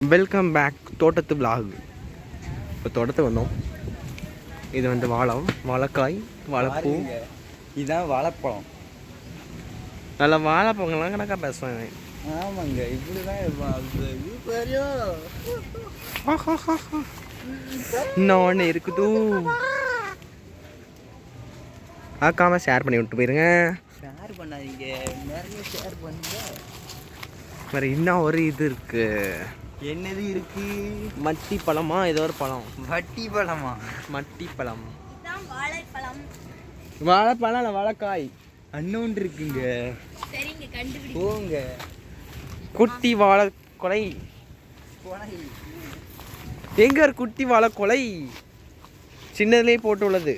Welcome back தோட்டத்து vlog. இப்போ தோட்டத்தை வந்தோம். இது வந்து வாழைக்காய், வாழைப்பூ, இதுதான் வாழைப்பழம். நல்ல வாழைப்பழங்கள்லாம் கணக்காக பேசுவாங்க. ஆமாங்க, இப்படிதான் இன்னொன்று இருக்குது. ஆக்காம ஷேர் பண்ணி விட்டு போயிருங்க. ஷேர் பண்ணாதீங்க, நிறைய ஷேர் பண்ணுங்க. வேறு இன்னும் ஒரு இது இருக்கு. என்னது இருக்கு? மட்டி பழமா ஏதோ ஒரு பழம். வட்டி பழமா? மட்டி பழம். வாழைப்பழம். வாழைப்பழம் இல்லை, வாழைக்காய். அன்னொன்று இருக்குங்க. சரிங்க, கண்டுபிடி போங்க. குட்டி வாழை கொலை. எங்க ஒரு குட்டி வாழை கொலை சின்னதுலேயே போட்டு உள்ளது.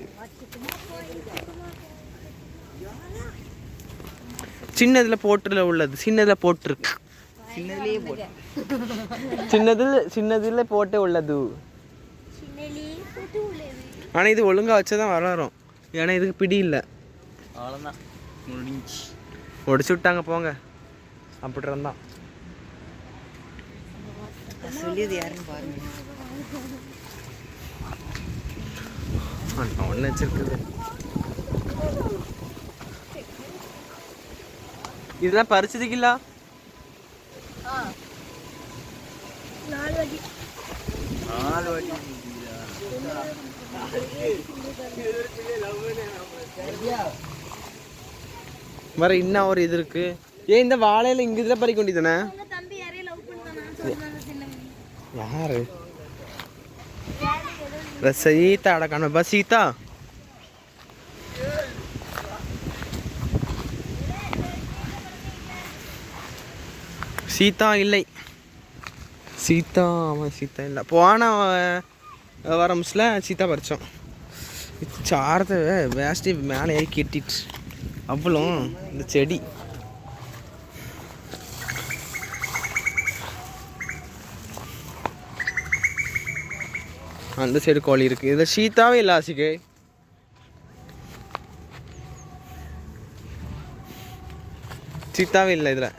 சின்னதில் போட்டுல உள்ளது. சின்னதில் போட்டிருக்கு. சின்னதுலேயே போட்டு சின்னதில் போட்டு உள்ளது. ஆனால் இது ஒழுங்காக வச்சுதான் வளரும். ஏன்னா இதுக்கு பிடி இல்லை. அவ்வளோதான், முடிஞ்சு. ஒடிச்சு விட்டாங்க போங்க. அப்படி இருந்தான் சொல்லியது யாருன்னு பாருங்க. ஒன்று வச்சிருக்குது. இதெல்லாம் பறிச்சதுக்கில்லா? 4 வாட்டி. வேற இன்னும் ஒரு இது இருக்கு. ஏன் இந்த வாழையில இங்க இதுல பறிக்க வேண்டியதானே? தம்பி யாரையும் லவ் பண்ணானா? யாரு? சீதா அடக்கான சீதா. சீதா இல்லை. சீதா அவன் சீதா இல்லை. போன வரம்ஸ்ல சீதா பறித்தோம். சாரத்தை வேஸ்ட்டு மேலே ஏறி கெட்டிட்டு அவ்வளோ இந்த செடி. அந்த சைடு கோழி இருக்குது. இதில் சீதாவே இல்லை. ஆசிக்கு சீதாவே இல்லை. இதில்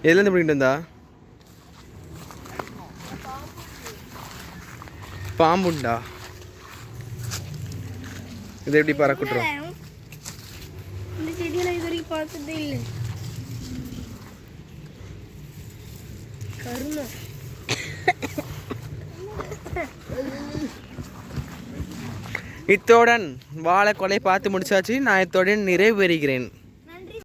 எதுலேருந்து பிடிக்கிட்டு வந்தா? பாம்புண்டா. இது எப்படி பறக்குட்டுரும்? இந்த செடியை நான் இது வரைக்கும் பார்த்ததே இல்லை. கருமை. இத்துடன் வாழை கொலை பார்த்து முடிச்சாச்சு. நான் இத்துடன் நிறைவு பெறுகிறேன்.